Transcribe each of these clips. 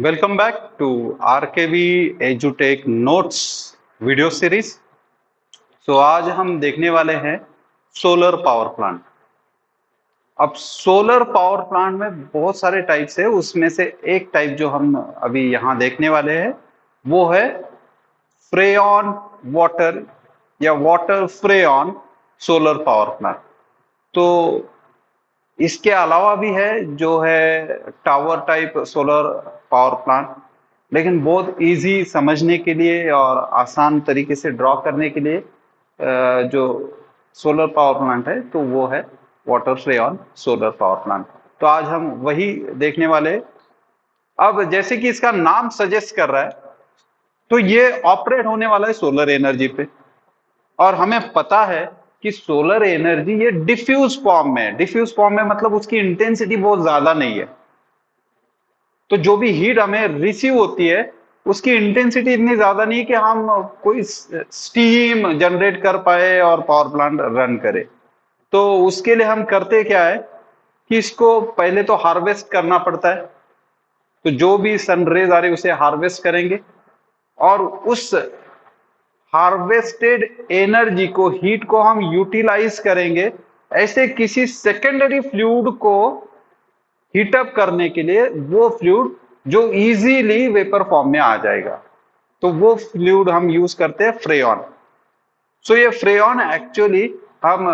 Welcome back to RKV EduTech Notes video series. आज हम देखने वाले हैं सोलर पावर प्लांट। अब सोलर पावर प्लांट में बहुत सारे टाइप्स है, उसमें से एक टाइप जो हम अभी यहाँ देखने वाले हैं वो है फ्रेऑन वाटर या water freon solar power plant. तो इसके अलावा भी है जो है tower type solar power plant, लेकिन बहुत इजी समझने के लिए और आसान तरीके से ड्रॉ करने के लिए जो सोलर पावर प्लांट है तो वो है water freon solar power plant. तो आज हम वही देखने वाले। अब जैसे कि इसका नाम सजेस्ट कर रहा है तो ये ऑपरेट होने वाला है सोलर एनर्जी पे, और हमें पता है कि सोलर एनर्जी ये डिफ्यूज फॉर्म में है। डिफ्यूज फॉर्म में मतलब उसकी इंटेंसिटी बहुत ज्यादा नहीं है, तो जो भी हीट हमें रिसीव होती है उसकी इंटेंसिटी इतनी ज्यादा नहीं कि हम कोई स्टीम जनरेट कर पाए और पावर प्लांट रन करे। तो उसके लिए हम करते क्या है कि इसको पहले तो हार्वेस्ट करना पड़ता है। तो जो भी सन रेज आ रही है उसे हार्वेस्ट करेंगे और उस हार्वेस्टेड एनर्जी को, हीट को हम यूटिलाइज करेंगे ऐसे किसी सेकेंडरी फ्लूइड को हीटअप करने के लिए, वो फ्लूइड जो इजीली वेपर फॉर्म में आ जाएगा। तो वो फ्लूइड हम यूज करते हैं फ्रेऑन। ये फ्रेऑन एक्चुअली हम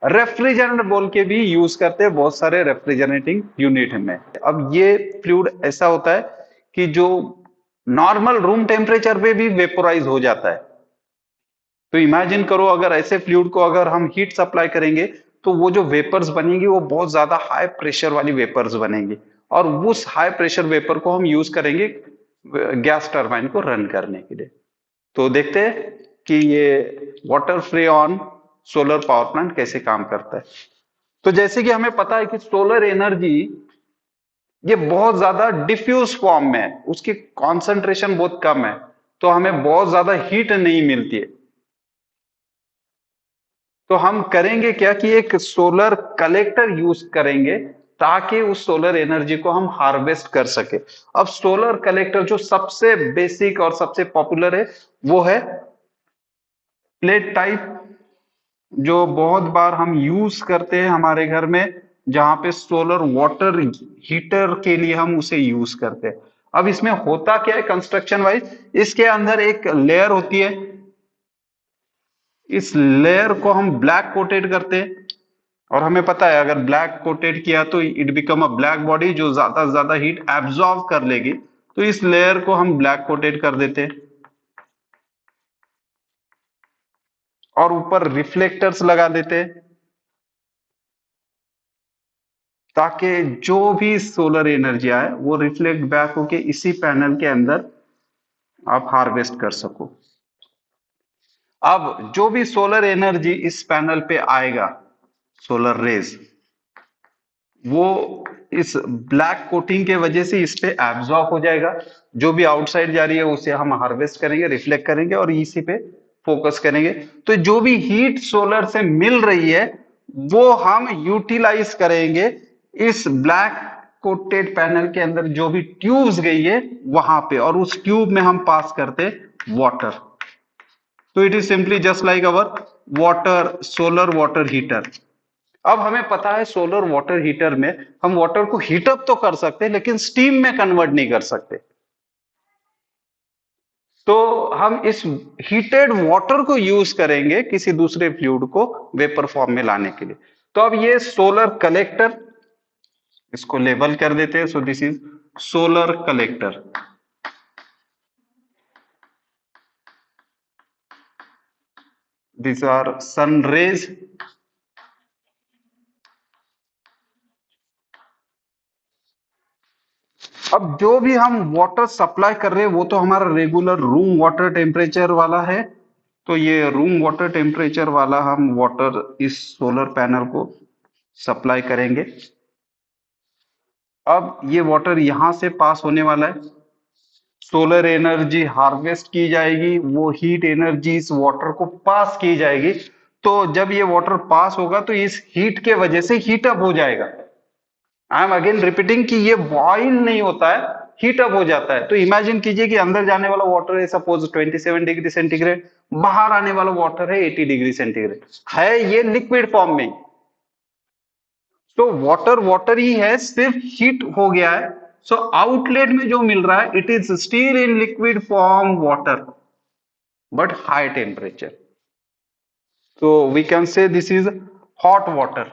रेफ्रिजरेंट बोल के भी यूज करते हैं बहुत सारे रेफ्रिजरेटिंग यूनिट में। अब ये फ्लूइड ऐसा होता है कि जो नॉर्मल रूम टेम्परेचर पे भी वेपोराइज हो जाता है। तो इमेजिन करो अगर ऐसे फ्लूइड को अगर हम हीट सप्लाई करेंगे तो वो जो वेपर्स बनेंगी वो बहुत ज्यादा हाई प्रेशर वाली वेपर्स बनेंगी, और उस हाई प्रेशर वेपर को हम यूज करेंगे गैस टरबाइन को रन करने के लिए। तो देखते हैं कि ये water freon solar power plant कैसे काम करता है। तो जैसे कि हमें पता है कि सोलर एनर्जी ये बहुत ज्यादा डिफ्यूज फॉर्म में है, उसकी कॉन्सेंट्रेशन बहुत कम है, तो हमें बहुत ज्यादा हीट नहीं मिलती है। तो हम करेंगे क्या कि एक सोलर कलेक्टर यूज करेंगे ताकि उस सोलर एनर्जी को हम हार्वेस्ट कर सके। अब सोलर कलेक्टर जो सबसे बेसिक और सबसे पॉपुलर है वो है प्लेट टाइप, जो बहुत बार हम यूज करते हैं हमारे घर में, जहां पे सोलर वाटर हीटर के लिए हम उसे यूज करते हैं। अब इसमें होता क्या है कंस्ट्रक्शन वाइज, इसके अंदर एक लेयर होती है, इस लेयर को हम ब्लैक कोटेड करते हैं, और हमें पता है अगर ब्लैक कोटेड किया तो it become a black body जो ज्यादा से ज्यादा हीट एब्जॉर्ब कर लेगी। तो इस लेयर को हम ब्लैक कोटेड कर देते हैं और ऊपर रिफ्लेक्टर्स लगा देते हैं ताकि जो भी सोलर एनर्जी आए वो रिफ्लेक्ट बैक होके इसी पैनल के अंदर आप हार्वेस्ट कर सको। अब जो भी सोलर एनर्जी इस पैनल पे आएगा, सोलर रेज, वो इस ब्लैक कोटिंग के वजह से इस पे एब्जॉर्ब हो जाएगा। जो भी आउटसाइड जा रही है उसे हम हार्वेस्ट करेंगे, रिफ्लेक्ट करेंगे और इसी पे फोकस करेंगे। तो जो भी हीट सोलर से मिल रही है वो हम यूटिलाइज करेंगे इस ब्लैक कोटेड पैनल के अंदर, जो भी ट्यूब्स गई है वहां पे, और उस ट्यूब में हम पास करते वाटर। तो it is simply just like our water, solar water heater. अब हमें पता है सोलर वाटर हीटर में हम वाटर को हीटअप तो कर सकते हैं लेकिन स्टीम में कन्वर्ट नहीं कर सकते। तो हम इस हीटेड वाटर को यूज करेंगे किसी दूसरे फ्लूइड को वेपर फॉर्म में लाने के लिए। तो अब ये सोलर कलेक्टर, इसको लेबल कर देते हैं। सो this is solar collector. these are sun rays। अब जो भी हम वाटर सप्लाई कर रहे हैं वो तो हमारा रेगुलर रूम वाटर टेम्परेचर वाला है। तो ये रूम वाटर टेम्परेचर वाला हम वाटर इस सोलर पैनल को सप्लाई करेंगे। अब ये वाटर यहां से पास होने वाला है, सोलर एनर्जी हार्वेस्ट की जाएगी, वो हीट एनर्जी इस वाटर को पास की जाएगी। तो जब ये वाटर पास होगा तो इस हीट के वजह से हीट अप हो जाएगा। आई एम अगेन रिपीटिंग कि ये बॉइल नहीं होता है, हीट अप हो जाता है। तो इमेजिन कीजिए कि अंदर जाने वाला वाटर है सपोज 27 डिग्री सेंटीग्रेड, बाहर आने वाला वाटर है 80 डिग्री सेंटीग्रेड, है ये लिक्विड फॉर्म में। तो वाटर वाटर ही है, सिर्फ हीट हो गया है। सो आउटलेट में जो मिल रहा है it is still in liquid form water but high temperature. So we can say this is hot water.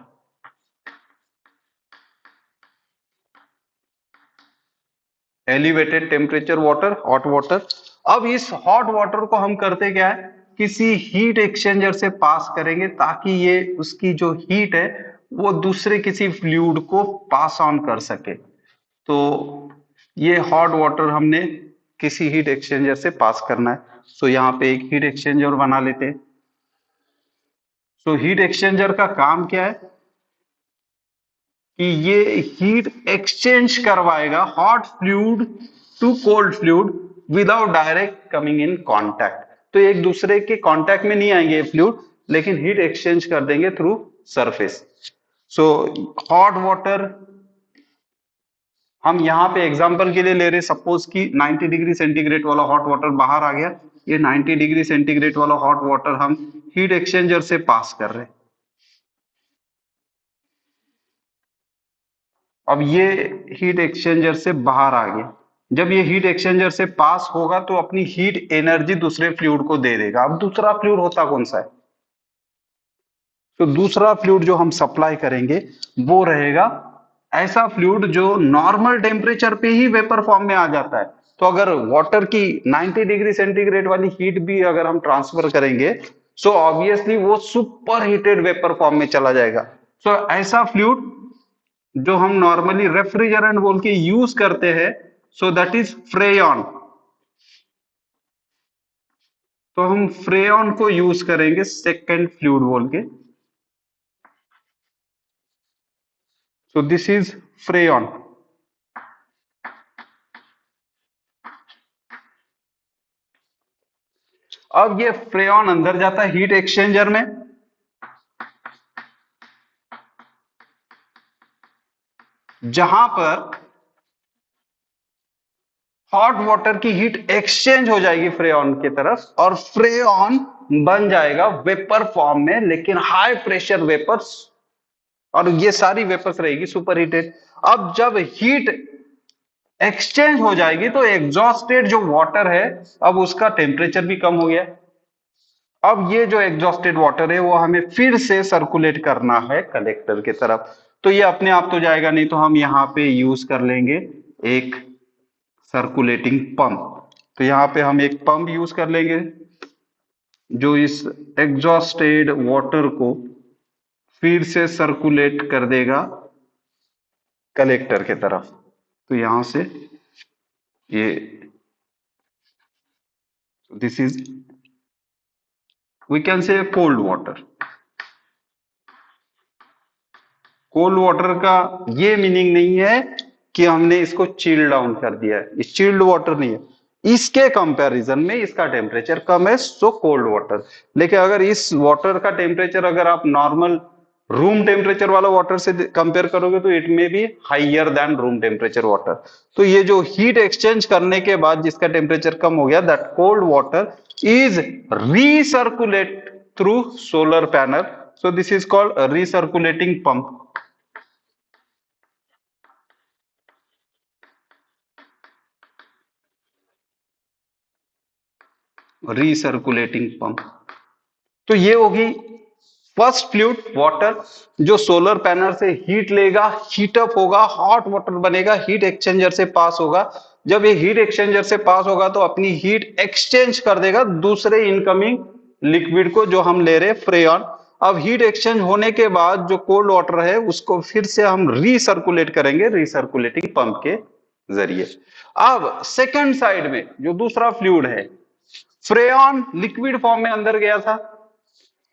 Elevated temperature water, hot water. अब इस हॉट वाटर को हम करते क्या है, किसी हीट एक्सचेंजर से पास करेंगे ताकि ये उसकी जो हीट है वो दूसरे किसी फ्लूइड को पास ऑन कर सके। तो ये हॉट वाटर हमने किसी हीट एक्सचेंजर से पास करना है। सो यहाँ पे एक हीट एक्सचेंजर बना लेते हैं। सो हीट एक्सचेंजर का काम क्या है कि ये हीट एक्सचेंज करवाएगा hot fluid to cold fluid without direct coming in contact. तो एक दूसरे के कांटेक्ट में नहीं आएंगे फ्लूइड, लेकिन हीट एक्सचेंज कर देंगे through surface. So hot water हम यहां पे एग्जांपल के लिए ले रहे, सपोज कि 90 डिग्री सेंटीग्रेड वाला हॉट वाटर बाहर आ गया, ये 90 डिग्री सेंटीग्रेड वाला हॉट वाटर हम हीट एक्सचेंजर से पास कर रहे हैं। अब ये हीट एक्सचेंजर से बाहर आ गया। जब ये हीट एक्सचेंजर से पास होगा तो अपनी हीट एनर्जी दूसरे फ्लूइड को दे देगा। अब दूसरा फ्लूइड होता कौन सा है, तो दूसरा फ्लूइड जो हम सप्लाई करेंगे वो रहेगा ऐसा फ्लूइड जो नॉर्मल टेम्परेचर पे ही वेपर फॉर्म में आ जाता है। तो अगर वाटर की 90 डिग्री सेंटीग्रेड वाली हीट भी अगर हम ट्रांसफर करेंगे सो ऑब्वियसली वो सुपर हीटेड वेपर फॉर्म में चला जाएगा। सो ऐसा फ्लूइड जो हम नॉर्मली रेफ्रिजरेंट बोल के यूज करते हैं, सो दैट इज फ्रेयॉन। तो हम फ्रेयॉन को यूज करेंगे सेकेंड फ्लूइड बोल के। So this is freon. अब ये फ्रेयॉन अंदर जाता है हीट एक्सचेंजर में, जहां पर हॉट वाटर की हीट एक्सचेंज हो जाएगी फ्रेयॉन की तरफ और फ्रेयॉन बन जाएगा वेपर फॉर्म में, लेकिन हाई प्रेशर वेपर्स, और ये सारी वेपर्स रहेगी सुपर हीटेड। अब जब हीट एक्सचेंज हो जाएगी तो एग्जॉस्टेड जो वाटर है अब उसका टेम्परेचर भी कम हो गया। अब ये जो एग्जॉस्टेड वाटर है वो हमें फिर से सर्कुलेट करना है कलेक्टर की तरफ। तो ये अपने आप तो जाएगा नहीं, तो हम यहाँ पे यूज कर लेंगे एक सर्कुलेटिंग पंप। तो यहाँ पे हम एक पंप यूज कर लेंगे जो इस एग्जॉस्टेड वाटर को फिर से सर्कुलेट कर देगा कलेक्टर की तरफ। तो यहां से ये this is we can say cold water. Cold water का ये मीनिंग नहीं है कि हमने इसको चिल डाउन कर दिया है, इस चिल्ड वाटर नहीं है, इसके कंपैरिजन में इसका टेम्परेचर कम है सो कोल्ड वाटर। लेकिन अगर इस वाटर का टेम्परेचर अगर आप नॉर्मल रूम टेम्परेचर वाला वाटर से कंपेयर करोगे तो it may be higher than room temperature water. तो ये जो हीट एक्सचेंज करने के बाद जिसका टेम्परेचर कम हो गया, that cold water is recirculate through solar panel. So this is called recirculating pump. Recirculating pump. तो ये होगी फर्स्ट फ्लूइड वाटर जो सोलर पैनल से हीट लेगा, हीटअप होगा, हॉट वाटर बनेगा, हीट एक्सचेंजर से पास होगा। जब ये हीट एक्सचेंजर से पास होगा तो अपनी हीट एक्सचेंज कर देगा दूसरे इनकमिंग लिक्विड को जो हम ले रहे फ्रेयॉन। अब हीट एक्सचेंज होने के बाद जो कोल्ड वाटर है उसको फिर से हम रीसर्कुलेट करेंगे रीसर्कुलेटिंग पंप के जरिए। अब सेकंड साइड में जो दूसरा फ्लूइड है, फ्रेयॉन लिक्विड फॉर्म में अंदर गया था।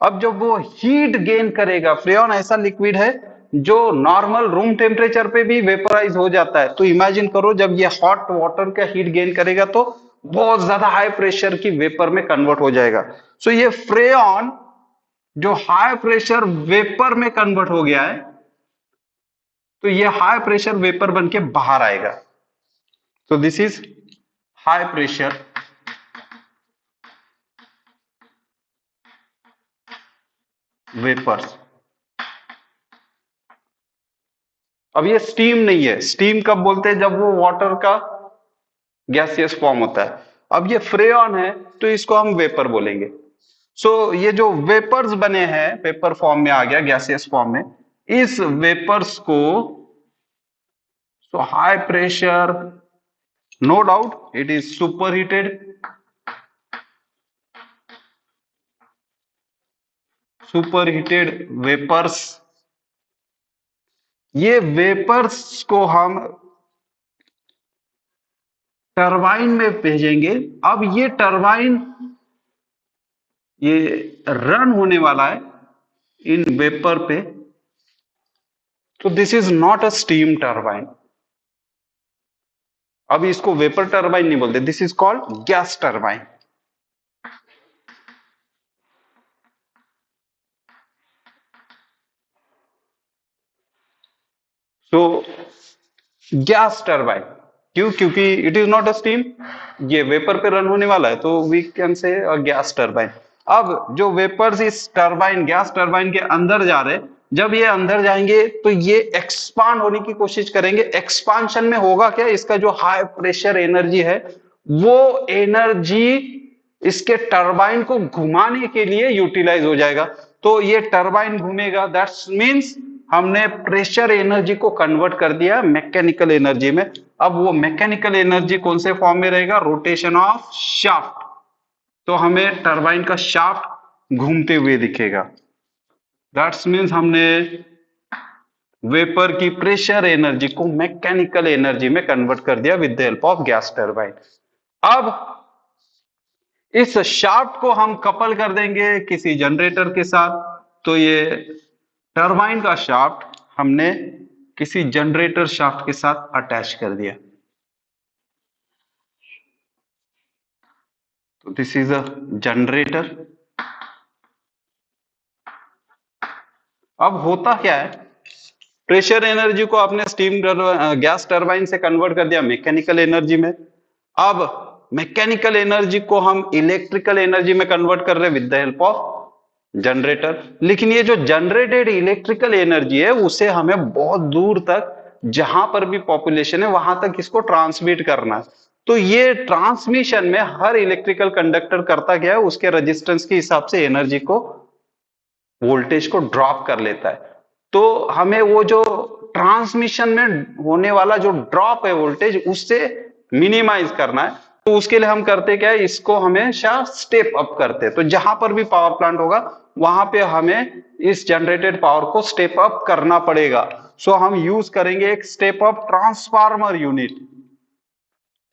अब जब वो हीट गेन करेगा, फ्रेयॉन ऐसा लिक्विड है जो नॉर्मल रूम टेम्परेचर पे भी वेपराइज हो जाता है। तो इमेजिन करो जब ये हॉट वाटर का हीट गेन करेगा तो बहुत ज्यादा हाई प्रेशर की वेपर में कन्वर्ट हो जाएगा। सो ये फ्रेयॉन जो हाई प्रेशर वेपर में कन्वर्ट हो गया है, तो ये हाई प्रेशर वेपर बन के बाहर आएगा। So this is high pressure vapors. अब ये स्टीम नहीं है, स्टीम कब बोलते हैं, जब वो वाटर का गैसियस फॉर्म होता है। अब ये फ्रेऑन है तो इसको हम वेपर बोलेंगे। सो ये जो वेपर्स बने हैं, वेपर फॉर्म में आ गया, गैसियस फॉर्म में, इस वेपर्स को high pressure, no doubt it is super heated, super heated vapours. ये वेपर्स को हम टरबाइन में भेजेंगे। अब ये टरबाइन ये रन होने वाला है इन वेपर पे। तो this is not a steam turbine. अब इसको वेपर टरबाइन नहीं बोलते, this is called gas turbine. So gas turbine क्यों? क्योंकि it is not a steam, ये वेपर पे रन होने वाला है, तो वी कैन से अ गैस टरबाइन। अब जो वेपर्स इस टरबाइन, गैस टरबाइन के अंदर जा रहे, जब ये अंदर जाएंगे तो ये एक्सपांड होने की कोशिश करेंगे। एक्सपांशन में होगा क्या, इसका जो हाई प्रेशर एनर्जी है वो एनर्जी इसके टरबाइन को घुमाने के लिए यूटिलाइज हो जाएगा। तो ये टरबाइन घूमेगा, दैट्स मींस हमने प्रेशर एनर्जी को कन्वर्ट कर दिया मैकेनिकल एनर्जी में। अब वो मैकेनिकल एनर्जी कौन से फॉर्म में रहेगा, रोटेशन ऑफ शाफ्ट। तो हमें टरबाइन का शाफ्ट घूमते हुए दिखेगा। दैट्स मींस हमने वेपर की प्रेशर एनर्जी को मैकेनिकल एनर्जी में कन्वर्ट कर दिया with the help of gas turbine. अब इस शाफ्ट को हम कपल कर देंगे किसी जनरेटर के साथ। तो ये टरबाइन का शाफ्ट हमने किसी जनरेटर शाफ्ट के साथ अटैच कर दिया। तो दिस इज अ जनरेटर। अब होता क्या है, प्रेशर एनर्जी को आपने स्टीम गैस टरबाइन से कन्वर्ट कर दिया मैकेनिकल एनर्जी में। अब मैकेनिकल एनर्जी को हम इलेक्ट्रिकल एनर्जी में कन्वर्ट कर रहे हैं with the help of generator. लेकिन ये जो जनरेटेड इलेक्ट्रिकल एनर्जी है उसे हमें बहुत दूर तक, जहां पर भी पॉपुलेशन है वहां तक इसको ट्रांसमिट करना है। तो ये ट्रांसमिशन में हर इलेक्ट्रिकल कंडक्टर करता क्या है, उसके रेजिस्टेंस के हिसाब से एनर्जी को, वोल्टेज को ड्रॉप कर लेता है। तो हमें वो जो ट्रांसमिशन में होने वाला जो ड्रॉप है वोल्टेज, उससे मिनिमाइज करना है। तो उसके लिए हम करते क्या है, इसको हमेशा स्टेप अप करते हैं। तो जहां पर भी पावर प्लांट होगा वहां पे हमें इस जनरेटेड पावर को स्टेप अप करना पड़ेगा। सो हम यूज करेंगे एक स्टेप अप ट्रांसफार्मर यूनिट।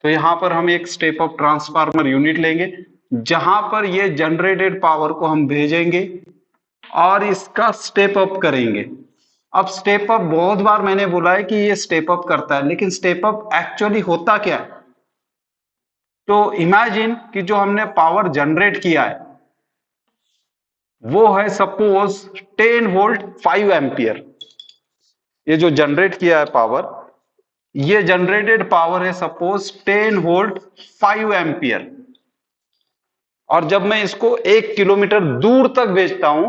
तो यहां पर हम एक स्टेप अप ट्रांसफार्मर यूनिट लेंगे, जहां पर ये जनरेटेड पावर को हम भेजेंगे और इसका स्टेप अप करेंगे। अब स्टेप अप बहुत बार मैंने बोला है कि ये स्टेप अप करता है, लेकिन स्टेप अप एक्चुअली होता क्या है। तो इमेजिन कि जो हमने पावर जनरेट किया है वो है सपोज 10 वोल्ट 5 एम्पियर। ये जो जनरेट किया है पावर, ये जनरेटेड पावर है सपोज 10 वोल्ट 5 एम्पियर। और जब मैं इसको 1 किलोमीटर दूर तक भेजता हूं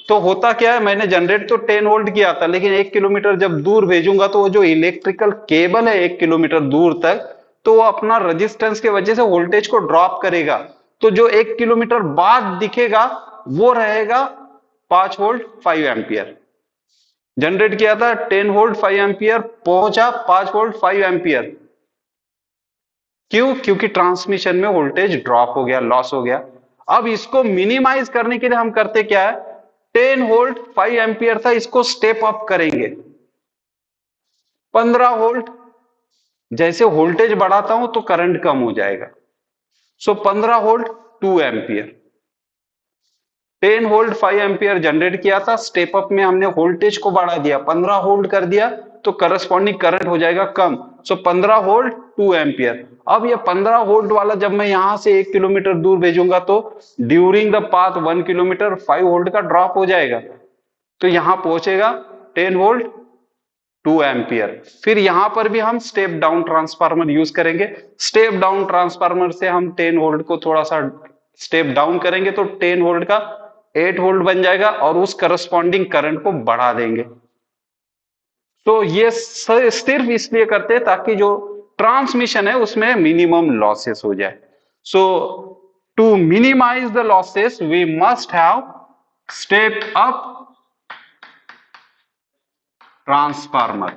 तो होता क्या है, मैंने जनरेट तो 10 वोल्ट किया था, लेकिन 1 किलोमीटर जब दूर भेजूंगा तो वो जो इलेक्ट्रिकल केबल है 1 किलोमीटर दूर तक, तो वो अपना रेजिस्टेंस के वजह से वोल्टेज को ड्रॉप करेगा। तो जो 1 किलोमीटर बाद दिखेगा वो रहेगा 5 वोल्ट 5 एम्पियर। जनरेट किया था 10 वोल्ट 5 एम्पियर, पहुंचा 5 वोल्ट 5 एम्पियर। क्यों? क्योंकि ट्रांसमिशन में वोल्टेज ड्रॉप हो गया, लॉस हो गया। अब इसको मिनिमाइज करने के लिए हम करते क्या है, 10 वोल्ट 5 एम्पियर था, इसको स्टेप अप करेंगे 15 वोल्ट। जैसे वोल्टेज बढ़ाता हूं तो करंट कम हो जाएगा। सो 15 volt 2 ampere. 10 volt 5 ampere generate किया था, स्टेप अप में हमने वोल्टेज को बढ़ा दिया, 15 वोल्ट कर दिया, तो करस्पॉन्डिंग करंट हो जाएगा कम। सो 15 वोल्ट 2 एम्पियर। अब ये 15 वोल्ट वाला जब मैं यहां से 1 किलोमीटर दूर भेजूंगा तो during the path 1 kilometre 5 volt का ड्रॉप हो जाएगा। तो यहां पहुंचेगा 10 वोल्ट 2 एम्पियर। फिर यहां पर भी हम स्टेप डाउन ट्रांसफार्मर यूज करेंगे। स्टेप डाउन ट्रांसफार्मर से हम 10 वोल्ट को थोड़ा सा स्टेप डाउन करेंगे तो 10 वोल्ट का 8 वोल्ट बन जाएगा और उस करस्पॉन्डिंग करंट को बढ़ा देंगे। तो ये सिर्फ इसलिए करते हैं ताकि जो ट्रांसमिशन है उसमें मिनिमम लॉसेस हो जाए। So to minimise the losses we must have step up transformer.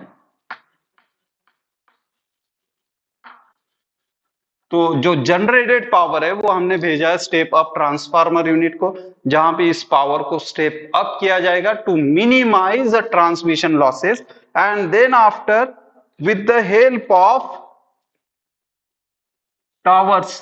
तो जो जनरेटेड पावर है वो हमने भेजा है स्टेप अप ट्रांसफार्मर यूनिट को, जहां पे इस पावर को स्टेप अप किया जाएगा to minimise the transmission losses and then after with the help of towers.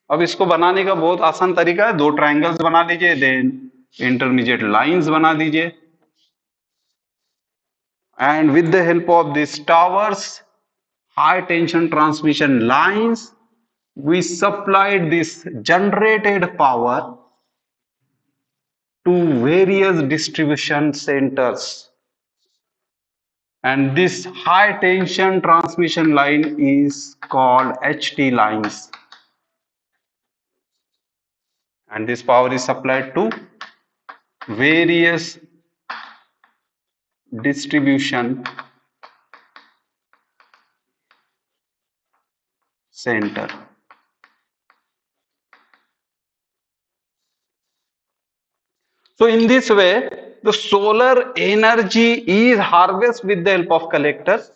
अब इसको बनाने का बहुत आसान तरीका है, 2 ट्रायंगल्स बना लीजिए, देन इंटरमीडिएट लाइंस बना दीजिए and with the help of these towers, high tension transmission lines, we supplied this generated power to various distribution centers, and this high tension transmission line is called HT lines, and this power is supplied to various distribution center. So in this way the solar energy is harvested with the help of collectors.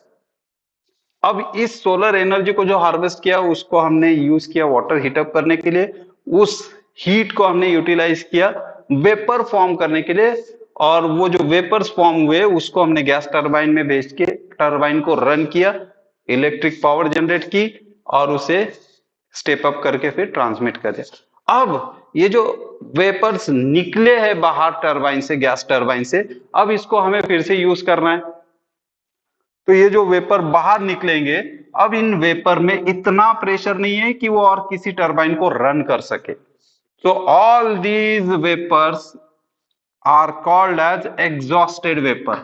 अब इस solar energy को जो harvest किया उसको हमने use किया water heat up करने के लिए, उस हीट को हमने यूटिलाइज किया वेपर फॉर्म करने के लिए, और वो जो वेपर्स फॉर्म हुए उसको हमने गैस टरबाइन में भेज के टरबाइन को रन किया, इलेक्ट्रिक पावर जनरेट की और उसे स्टेप अप करके फिर ट्रांसमिट कर दिया। अब ये जो वेपर्स निकले हैं बाहर टरबाइन से, गैस टरबाइन से, अब इसको हमें फिर से यूज करना है। तो ये जो वेपर बाहर निकलेंगे, अब इन वेपर में इतना प्रेशर नहीं है कि वो और किसी टरबाइन को रन कर सके। So all these vapors are called as exhausted vapor.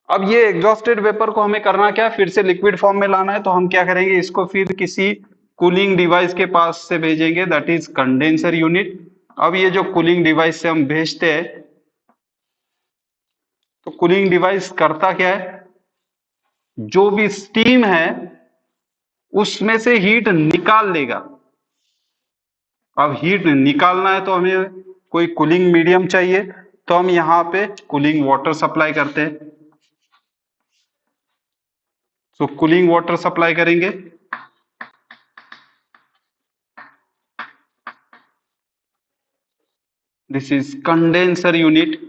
अब ये एग्जॉस्टेड वेपर को हमें करना क्या, फिर से लिक्विड फॉर्म में लाना है। तो हम क्या करेंगे, इसको फिर किसी कूलिंग डिवाइस के पास से भेजेंगे, दैट इज कंडेंसर यूनिट। अब ये जो कूलिंग डिवाइस से हम भेजते हैं, तो कूलिंग डिवाइस करता क्या है, जो भी स्टीम है उसमें से हीट निकाल लेगा। अब हीट निकालना है तो हमें कोई कूलिंग मीडियम चाहिए, तो हम यहां पे कूलिंग वाटर सप्लाई करते हैं। तो कूलिंग वाटर सप्लाई करेंगे, दिस इज कंडेंसर यूनिट।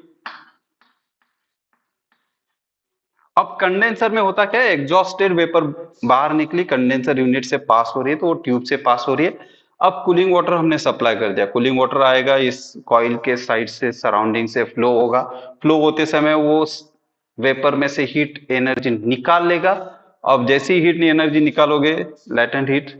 अब कंडेंसर में होता क्या है, एग्जॉस्टेड वेपर बाहर निकली, कंडेंसर यूनिट से पास हो रही है, तो वो ट्यूब से पास हो रही है। अब कूलिंग वाटर हमने सप्लाई कर दिया, कूलिंग वाटर आएगा इस कॉइल के साइड से, सराउंडिंग से फ्लो होगा। फ्लो होते समय वो वेपर में से हीट एनर्जी निकाल लेगा। अब जैसे ही हीट एनर्जी निकालोगे, लेटेंट हीट,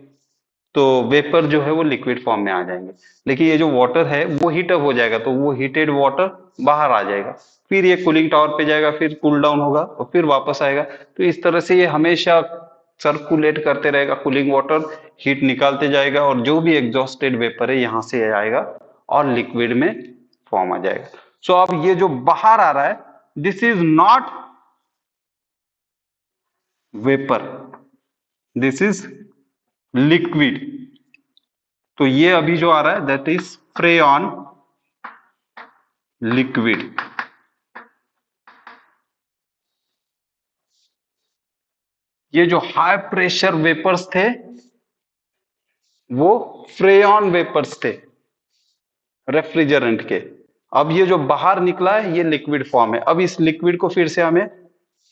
तो वेपर जो है वो लिक्विड फॉर्म में आ जाएंगे। लेकिन ये जो वाटर है वो हीटअप हो जाएगा, तो वो हीटेड वाटर बाहर आ जाएगा, फिर ये कूलिंग टावर पे जाएगा, फिर कूल डाउन होगा और फिर वापस आएगा। तो इस तरह से ये हमेशा सर्कुलेट करते रहेगा, कूलिंग वाटर हीट निकालते जाएगा और जो भी एग्जॉस्टेड वेपर है यहां से आएगा और लिक्विड में फॉर्म आ जाएगा। सो अब ये जो बाहर आ रहा है, this is not vapour, this is liquid. तो ये अभी जो आ रहा है दैट इज फ्रेऑन लिक्विड। ये जो हाई प्रेशर वेपर्स थे वो फ्रेऑन वेपर्स थे रेफ्रिजरेंट के। अब ये जो बाहर निकला है ये लिक्विड फॉर्म है। अब इस लिक्विड को फिर से हमें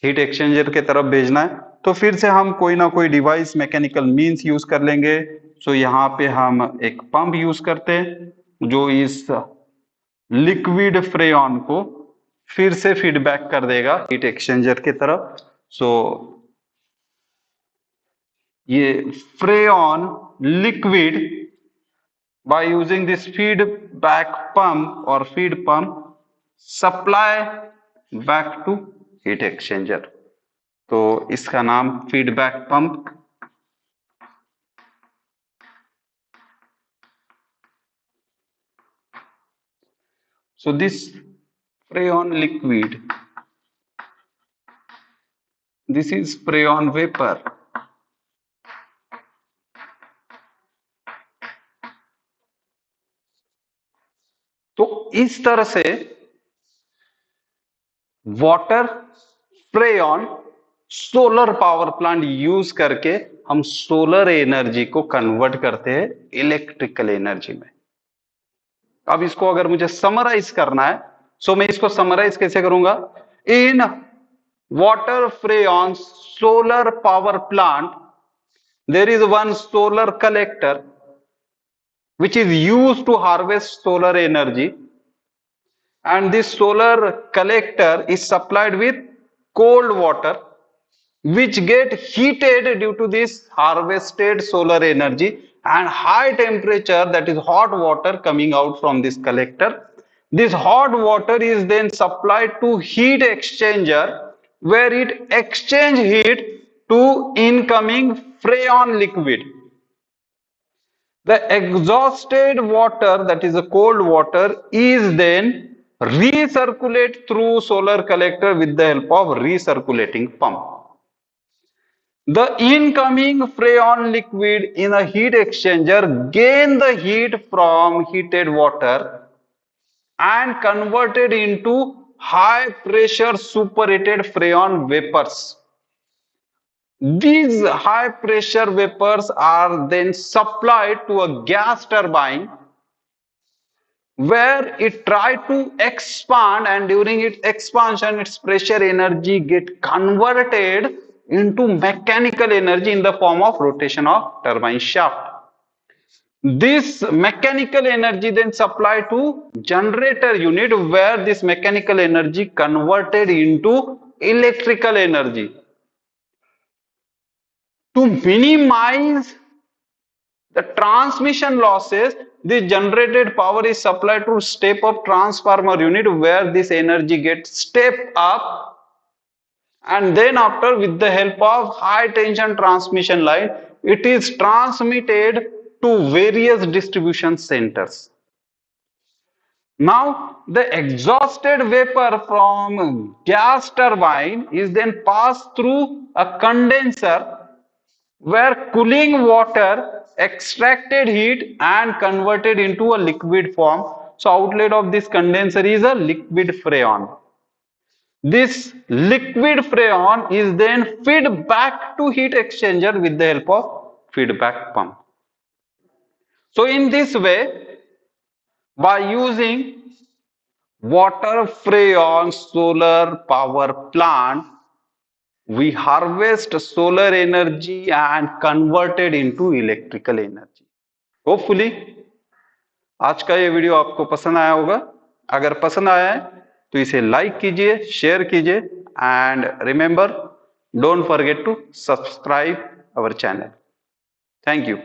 हीट एक्सचेंजर के तरफ भेजना है, तो फिर से हम कोई ना कोई डिवाइस, मैकेनिकल मींस यूज कर लेंगे। सो यहाँ पे हम एक पंप यूज करते हैं जो इस लिक्विड फ्रेऑन को फिर से फीडबैक कर देगा हीट एक्सचेंजर की तरफ। सो ये फ्रेऑन liquid by using this feedback pump or feed pump supply back to heat exchanger। तो इसका नाम feedback pump. So this freon liquid, this is freon vapor। तो इस तरह से water freon solar power plant use करके हम सोलर एनर्जी को कन्वर्ट करते हैं इलेक्ट्रिकल एनर्जी में। अब इसको अगर मुझे समराइज करना है, सो मैं इसको समराइज कैसे करूंगा? In water freon solar power plant there is one solar collector which is used to harvest solar energy, and this solar collector is supplied with cold water which get heated due to this harvested solar energy and high temperature, that is hot water coming out from this collector. This hot water is then supplied to heat exchanger where it exchange heat to incoming freon liquid. The exhausted water, that is the cold water, is then recirculate through solar collector with the help of recirculating pump. The incoming freon liquid in a heat exchanger gain the heat from heated water and converted into high pressure superheated freon vapors. These high pressure vapors are then supplied to a gas turbine where it try to expand, and during its expansion its pressure energy get converted into mechanical energy in the form of rotation of turbine shaft. This mechanical energy then supplied to generator unit where this mechanical energy converted into electrical energy. To minimize the transmission losses, the generated power is supplied to step up transformer unit where this energy gets stepped up, and then after with the help of high tension transmission line it is transmitted to various distribution centers. Now the exhausted vapor from gas turbine is then passed through a condenser where cooling water extracted heat and converted into a liquid form. So outlet of this condenser is a liquid freon. This liquid freon is then fed back to heat exchanger with the help of feedback pump. So in this way, by using water freon solar power plant, we harvest solar energy and convert it into electrical energy. Hopefully आज का ये video आपको पसंद आया होगा। अगर पसंद आया है तो इसे लाइक कीजिए, शेयर कीजिए, and remember, don't forget to subscribe our channel. Thank you.